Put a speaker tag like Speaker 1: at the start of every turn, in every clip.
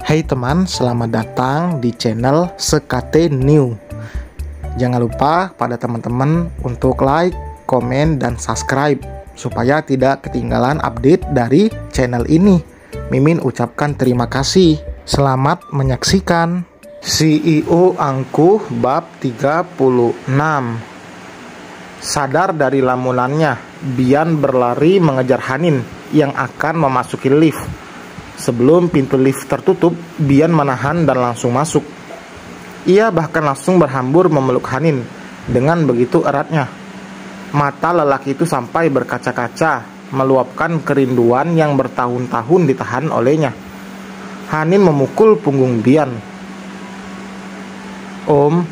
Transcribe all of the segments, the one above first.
Speaker 1: Hai teman, selamat datang di channel Sekate New. Jangan lupa pada teman-teman untuk like, komen, dan subscribe supaya tidak ketinggalan update dari channel ini. Mimin ucapkan terima kasih. Selamat menyaksikan. CEO angkuh bab 36. Sadar dari lamunannya, Bian berlari mengejar Hanin yang akan memasuki lift. Sebelum pintu lift tertutup, Bian menahan dan langsung masuk. Ia bahkan langsung berhambur memeluk Hanin dengan begitu eratnya. Mata lelaki itu sampai berkaca-kaca, meluapkan kerinduan yang bertahun-tahun ditahan olehnya. Hanin memukul punggung Bian. "Om,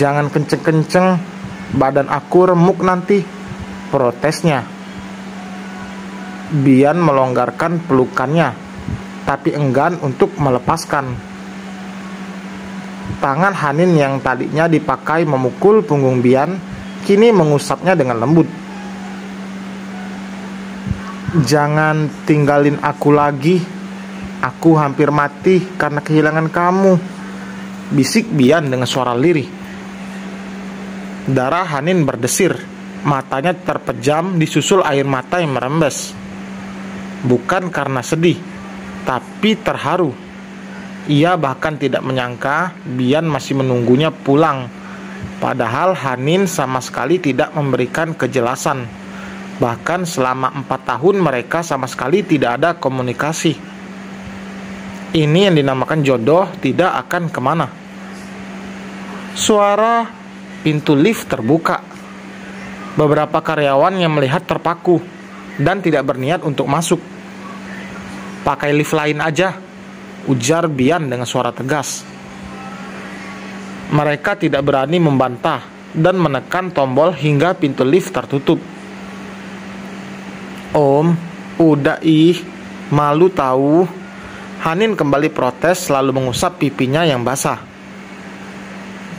Speaker 1: jangan kenceng-kenceng, badan aku remuk nanti," protesnya. Bian melonggarkan pelukannya, tapi enggan untuk melepaskan. Tangan Hanin yang tadinya dipakai memukul punggung Bian, kini mengusapnya dengan lembut. "Jangan tinggalin aku lagi. Aku hampir mati karena kehilangan kamu," bisik Bian dengan suara lirih. Darah Hanin berdesir, matanya terpejam disusul air mata yang merembes. Bukan karena sedih, tapi terharu. Ia bahkan tidak menyangka Bian masih menunggunya pulang. Padahal Hanin sama sekali tidak memberikan kejelasan. Bahkan selama 4 tahun mereka sama sekali tidak ada komunikasi. Ini yang dinamakan jodoh tidak akan kemana. Suara pintu lift terbuka. Beberapa karyawan yang melihat terpaku dan tidak berniat untuk masuk. "Pakai lift lain aja," ujar Bian dengan suara tegas. Mereka tidak berani membantah dan menekan tombol hingga pintu lift tertutup. "Om, udah malu tahu." Hanin kembali protes lalu mengusap pipinya yang basah.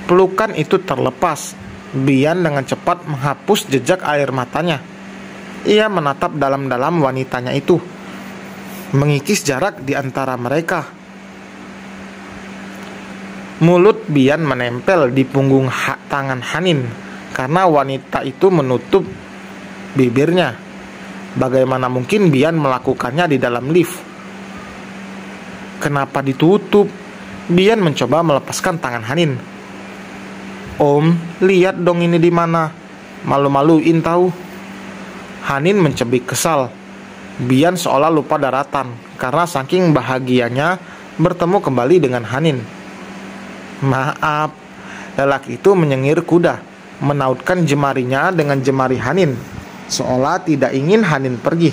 Speaker 1: Pelukan itu terlepas. Bian dengan cepat menghapus jejak air matanya. Ia menatap dalam-dalam wanitanya itu, mengikis jarak di antara mereka. Mulut Bian menempel di punggung tangan Hanin karena wanita itu menutup bibirnya. Bagaimana mungkin Bian melakukannya di dalam lift? Kenapa ditutup? Bian mencoba melepaskan tangan Hanin. "Om, lihat dong ini di mana. Malu-maluin tahu." Hanin mencebik kesal. Bian seolah lupa daratan karena saking bahagianya bertemu kembali dengan Hanin. "Maaf," lelaki itu menyengir kuda, menautkan jemarinya dengan jemari Hanin, seolah tidak ingin Hanin pergi.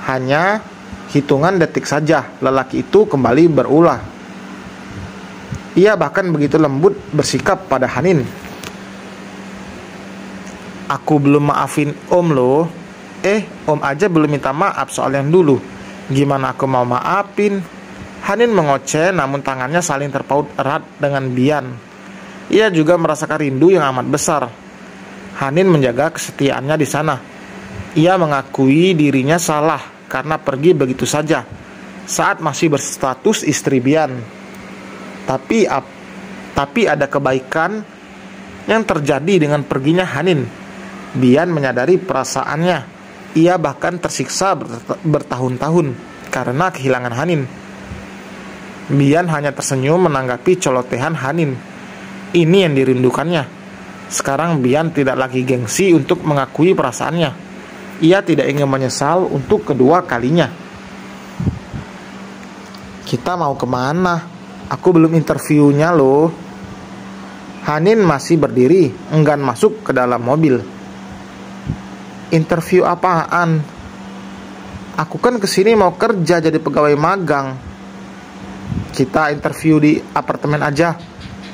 Speaker 1: Hanya hitungan detik saja, lelaki itu kembali berulah. Ia bahkan begitu lembut bersikap pada Hanin. "Aku belum maafin Om loh." Om aja belum minta maaf soal yang dulu. Gimana aku mau maafin?" Hanin mengoceh namun tangannya saling terpaut erat dengan Bian. Ia juga merasakan rindu yang amat besar. Hanin menjaga kesetiaannya di sana. Ia mengakui dirinya salah karena pergi begitu saja saat masih berstatus istri Bian. Tapi ada kebaikan yang terjadi dengan perginya Hanin. Bian menyadari perasaannya. Ia bahkan tersiksa bertahun-tahun karena kehilangan Hanin. Bian hanya tersenyum menanggapi celotehan Hanin. Ini yang dirindukannya. Sekarang Bian tidak lagi gengsi untuk mengakui perasaannya. Ia tidak ingin menyesal untuk kedua kalinya. "Kita mau kemana? Aku belum interviewnya loh." Hanin masih berdiri, enggan masuk ke dalam mobil. "Interview apaan? Aku kan kesini mau kerja jadi pegawai magang." "Kita interview di apartemen aja."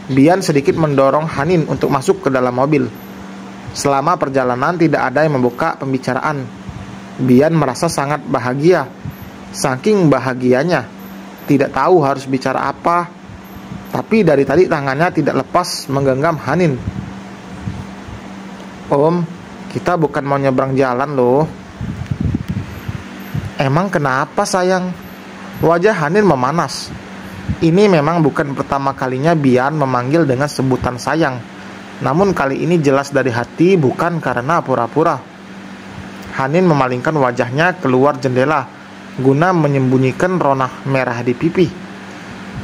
Speaker 1: Bian sedikit mendorong Hanin untuk masuk ke dalam mobil. Selama perjalanan tidak ada yang membuka pembicaraan. Bian merasa sangat bahagia. Saking bahagianya, tidak tahu harus bicara apa. Tapi dari tadi tangannya tidak lepas menggenggam Hanin. "Om, kita bukan mau nyebrang jalan loh." "Emang kenapa sayang?" Wajah Hanin memanas. Ini memang bukan pertama kalinya Bian memanggil dengan sebutan sayang. Namun kali ini jelas dari hati, bukan karena pura-pura. Hanin memalingkan wajahnya keluar jendela guna menyembunyikan ronah merah di pipi.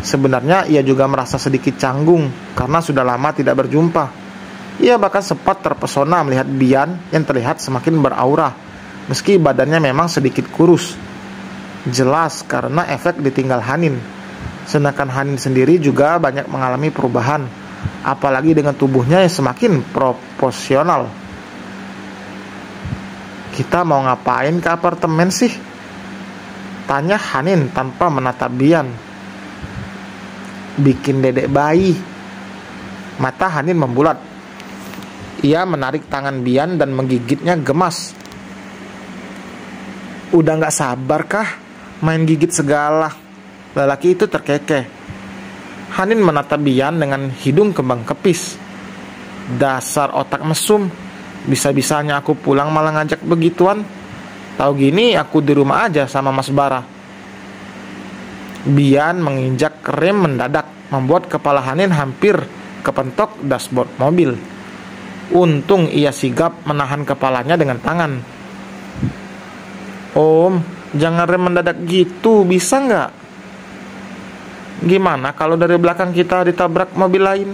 Speaker 1: Sebenarnya ia juga merasa sedikit canggung karena sudah lama tidak berjumpa. Ia bahkan sempat terpesona melihat Bian yang terlihat semakin beraura, meski badannya memang sedikit kurus. Jelas karena efek ditinggal Hanin. Sedangkan Hanin sendiri juga banyak mengalami perubahan, apalagi dengan tubuhnya yang semakin proporsional. "Kita mau ngapain ke apartemen sih?" tanya Hanin tanpa menatap Bian. "Bikin dedek bayi." Mata Hanin membulat. Ia menarik tangan Bian dan menggigitnya gemas. "Udah gak sabar kah? Main gigit segala." Lelaki itu terkekeh. Hanin menatap Bian dengan hidung kembang kepis. "Dasar otak mesum. Bisa-bisanya aku pulang malah ngajak begituan. Tahu gini aku di rumah aja sama Mas Bara." Bian menginjak rem mendadak, membuat kepala Hanin hampir kepentok dashboard mobil. Untung ia sigap menahan kepalanya dengan tangan. "Om, jangan rem mendadak gitu, bisa nggak? Gimana kalau dari belakang kita ditabrak mobil lain?"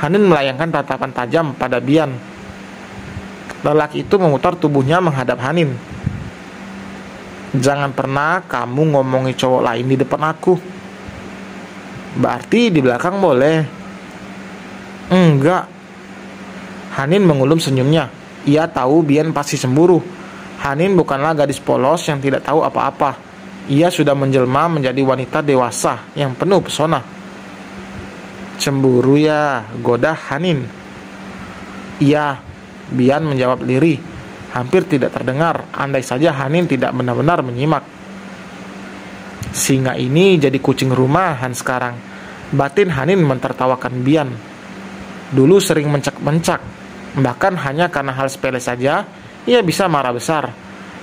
Speaker 1: Hanin melayangkan tatapan tajam pada Bian. Lelaki itu memutar tubuhnya menghadap Hanin. "Jangan pernah kamu ngomongi cowok lain di depan aku." "Berarti di belakang boleh?" "Enggak." Hanin mengulum senyumnya. Ia tahu Bian pasti cemburu. Hanin bukanlah gadis polos yang tidak tahu apa-apa. Ia sudah menjelma menjadi wanita dewasa yang penuh pesona. "Cemburu ya?" goda Hanin. "Iya." Bian menjawab lirih, hampir tidak terdengar andai saja Hanin tidak benar-benar menyimak. "Singa ini jadi kucing rumahan sekarang." Batin Hanin mentertawakan Bian. Dulu sering mencak-mencak, bahkan hanya karena hal sepele saja ia bisa marah besar.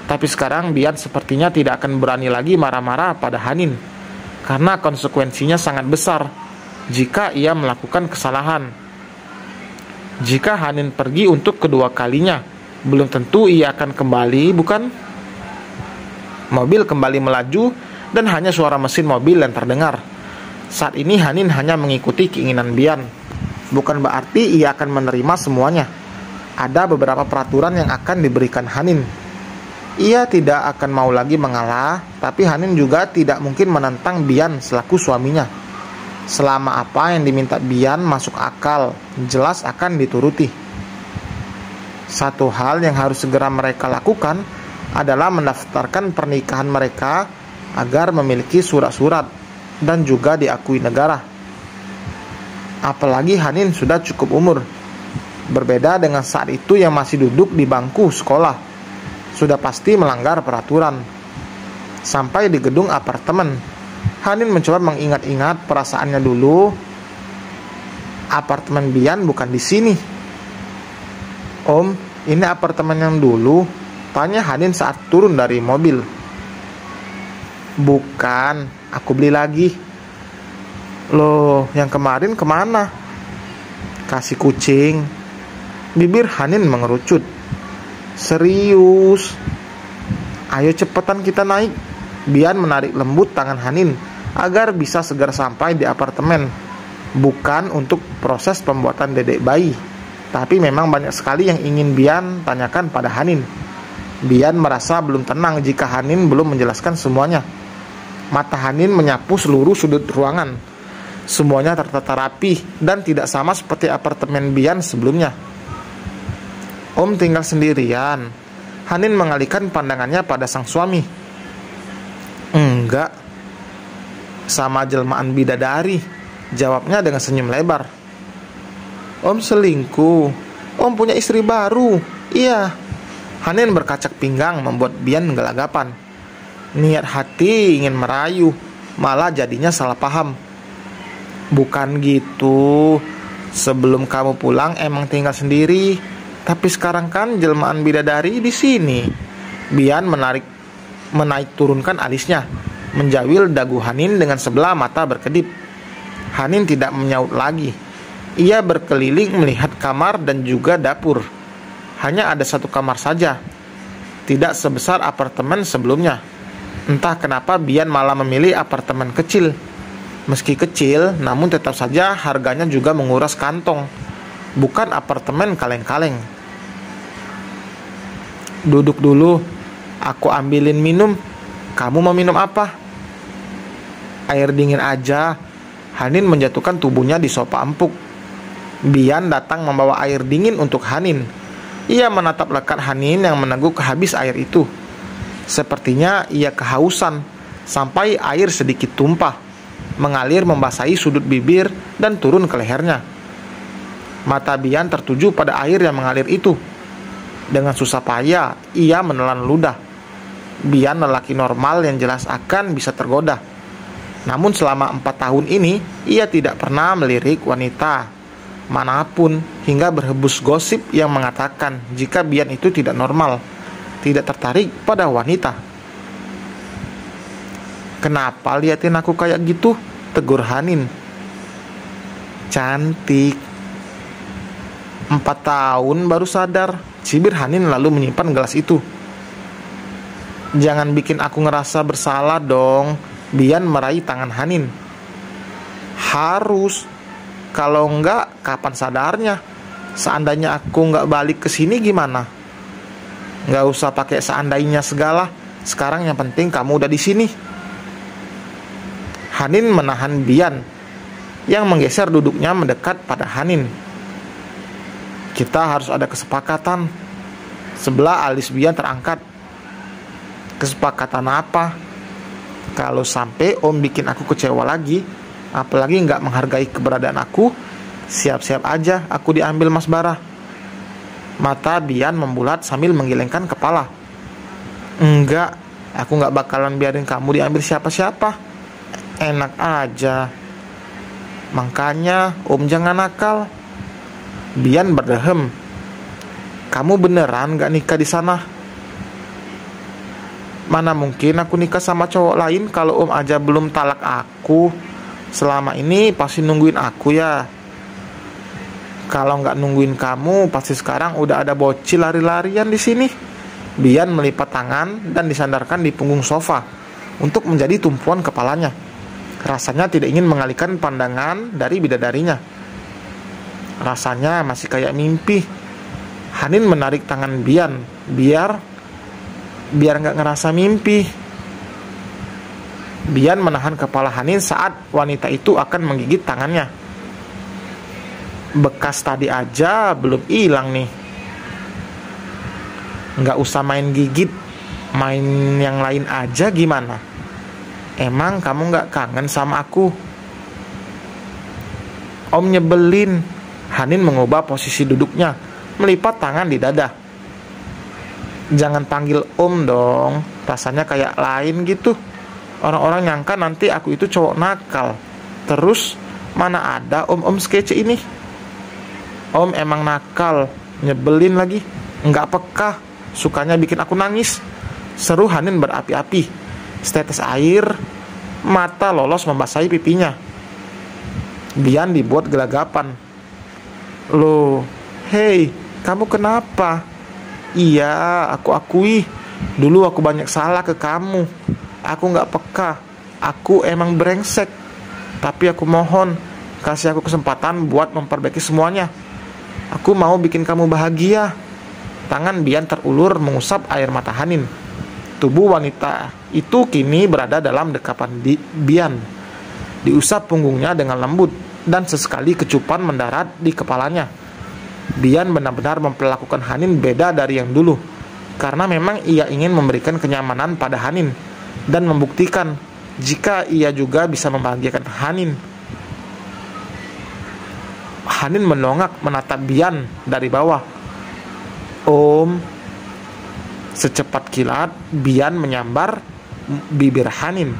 Speaker 1: Tapi sekarang Bian sepertinya tidak akan berani lagi marah-marah pada Hanin, karena konsekuensinya sangat besar jika ia melakukan kesalahan. Jika Hanin pergi untuk kedua kalinya, belum tentu ia akan kembali, bukan? Mobil kembali melaju dan hanya suara mesin mobil yang terdengar. Saat ini Hanin hanya mengikuti keinginan Bian. Bukan berarti ia akan menerima semuanya. Ada beberapa peraturan yang akan diberikan Hanin. Ia tidak akan mau lagi mengalah, tapi Hanin juga tidak mungkin menentang Bian selaku suaminya. Selama apa yang diminta Bian masuk akal, jelas akan dituruti. Satu hal yang harus segera mereka lakukan adalah mendaftarkan pernikahan mereka agar memiliki surat-surat dan juga diakui negara. Apalagi Hanin sudah cukup umur. Berbeda dengan saat itu yang masih duduk di bangku sekolah. Sudah pasti melanggar peraturan. Sampai di gedung apartemen, Hanin mencoba mengingat-ingat perasaannya dulu. Apartemen Bian bukan di sini. "Om, ini apartemen yang dulu?" tanya Hanin saat turun dari mobil. "Bukan, aku beli lagi." "Loh, yang kemarin kemana?" "Kasih kucing." Bibir Hanin mengerucut. "Serius? Ayo cepetan kita naik." Bian menarik lembut tangan Hanin agar bisa segera sampai di apartemen. Bukan untuk proses pembuatan dedek bayi, tapi memang banyak sekali yang ingin Bian tanyakan pada Hanin. Bian merasa belum tenang jika Hanin belum menjelaskan semuanya. Mata Hanin menyapu seluruh sudut ruangan. Semuanya tertata rapi dan tidak sama seperti apartemen Bian sebelumnya. "Om tinggal sendirian?" Hanin mengalihkan pandangannya pada sang suami. "Enggak, sama jelmaan bidadari," jawabnya dengan senyum lebar. "Om selingkuh? Om punya istri baru?" "Iya." Hanin berkacak pinggang membuat Bian gelagapan. Niat hati ingin merayu, malah jadinya salah paham. "Bukan gitu. Sebelum kamu pulang emang tinggal sendiri, tapi sekarang kan jelmaan bidadari di sini." Bian menaik turunkan alisnya. menjawil dagu Hanin dengan sebelah mata berkedip. Hanin tidak menyaut lagi. Ia berkeliling melihat kamar dan juga dapur. Hanya ada satu kamar saja, tidak sebesar apartemen sebelumnya. Entah kenapa Bian malah memilih apartemen kecil. Meski kecil, namun tetap saja harganya juga menguras kantong. Bukan apartemen kaleng-kaleng. Duduk dulu, aku ambilin minum. Kamu mau minum apa? Air dingin aja. Hanin menjatuhkan tubuhnya di sofa empuk. Bian datang membawa air dingin untuk Hanin. Ia menatap lekat Hanin yang meneguk habis air itu. Sepertinya ia kehausan, sampai air sedikit tumpah, mengalir membasahi sudut bibir dan turun ke lehernya. Mata Bian tertuju pada air yang mengalir itu. Dengan susah payah, ia menelan ludah. Bian lelaki normal yang jelas akan bisa tergoda. Namun selama 4 tahun ini, ia tidak pernah melirik wanita manapun hingga berhembus gosip yang mengatakan jika Bian itu tidak normal, tidak tertarik pada wanita. Kenapa liatin aku kayak gitu? Tegur Hanin. Cantik. 4 tahun baru sadar, cibir Hanin lalu menyimpan gelas itu. Jangan bikin aku ngerasa bersalah dong. Bian meraih tangan Hanin. Harus. Kalau enggak, kapan sadarnya? Seandainya aku enggak balik ke sini gimana? Enggak usah pakai seandainya segala. Sekarang yang penting kamu udah di sini. Hanin menahan Bian yang menggeser duduknya mendekat pada Hanin. Kita harus ada kesepakatan. Sebelah alis Bian terangkat. Kesepakatan apa? Kalau sampai Om bikin aku kecewa lagi, apalagi nggak menghargai keberadaan aku, siap-siap aja aku diambil Mas Bara. Mata Bian membulat sambil menggelengkan kepala. Enggak, aku nggak bakalan biarin kamu diambil siapa-siapa. Enak aja. Makanya Om jangan nakal. Bian berdehem. Kamu beneran gak nikah di sana? Mana mungkin aku nikah sama cowok lain kalau Om aja belum talak aku. Selama ini pasti nungguin aku ya. Kalau nggak nungguin kamu, pasti sekarang udah ada bocil lari-larian di sini. Bian melipat tangan dan disandarkan di punggung sofa untuk menjadi tumpuan kepalanya. Rasanya tidak ingin mengalihkan pandangan dari bidadarinya. Rasanya masih kayak mimpi. Hanin menarik tangan Bian biar nggak ngerasa mimpi. Bian menahan kepala Hanin saat wanita itu akan menggigit tangannya. Bekas tadi aja belum hilang nih. Nggak usah main gigit, main yang lain aja gimana? Emang kamu nggak kangen sama aku? Om nyebelin. Hanin mengubah posisi duduknya, melipat tangan di dada. Jangan panggil Om dong, rasanya kayak lain gitu. Orang-orang nyangka nanti aku itu cowok nakal. Terus mana ada om-om skece ini? Om emang nakal, nyebelin lagi, nggak peka, sukanya bikin aku nangis. Seru Hanin berapi-api. Setetes air mata lolos membasahi pipinya. Bian dibuat gelagapan. Loh, hei, kamu kenapa? Iya, aku akui. Dulu aku banyak salah ke kamu. Aku gak peka. Aku emang brengsek. Tapi aku mohon, kasih aku kesempatan buat memperbaiki semuanya. Aku mau bikin kamu bahagia. Tangan Bian terulur mengusap air mata Hanin. Tubuh wanita itu kini berada dalam dekapan Bian. Diusap punggungnya dengan lembut dan sesekali kecupan mendarat di kepalanya. Bian benar-benar memperlakukan Hanin beda dari yang dulu, karena memang ia ingin memberikan kenyamanan pada Hanin dan membuktikan jika ia juga bisa membahagiakan Hanin. Hanin menongak menatap Bian dari bawah. Om. Secepat kilat Bian menyambar bibir Hanin.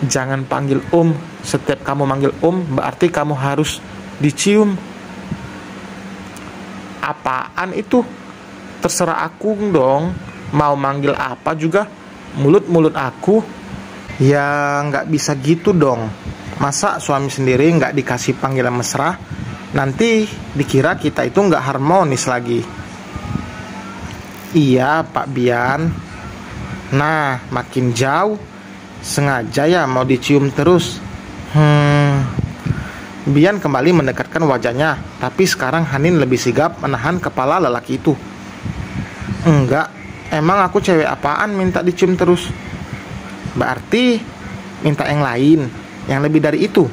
Speaker 1: Jangan panggil Om. Setiap kamu manggil Om berarti kamu harus dicium. Apaan itu? Terserah aku dong. Mau manggil apa juga. Mulut-mulut aku Ya nggak bisa gitu dong. Masa suami sendiri nggak dikasih panggilan mesra? Nanti dikira kita itu nggak harmonis lagi. Iya Pak Bian. Nah makin jauh. Sengaja ya mau dicium terus. Bian kembali mendekatkan wajahnya. Tapi sekarang Hanin lebih sigap menahan kepala lelaki itu. Enggak, emang aku cewek apaan minta dicium terus? Berarti minta yang lain, yang lebih dari itu.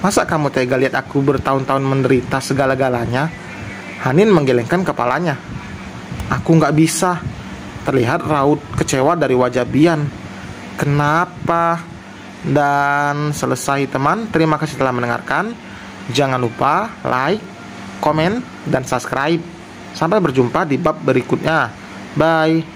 Speaker 1: Masa kamu tega lihat aku bertahun-tahun menderita segala-galanya? Hanin menggelengkan kepalanya. Aku nggak bisa. Terlihat raut kecewa dari wajah Bian. Kenapa? Dan selesai teman. Terima kasih telah mendengarkan. Jangan lupa like, komen, dan subscribe. Sampai berjumpa di bab berikutnya. Bye.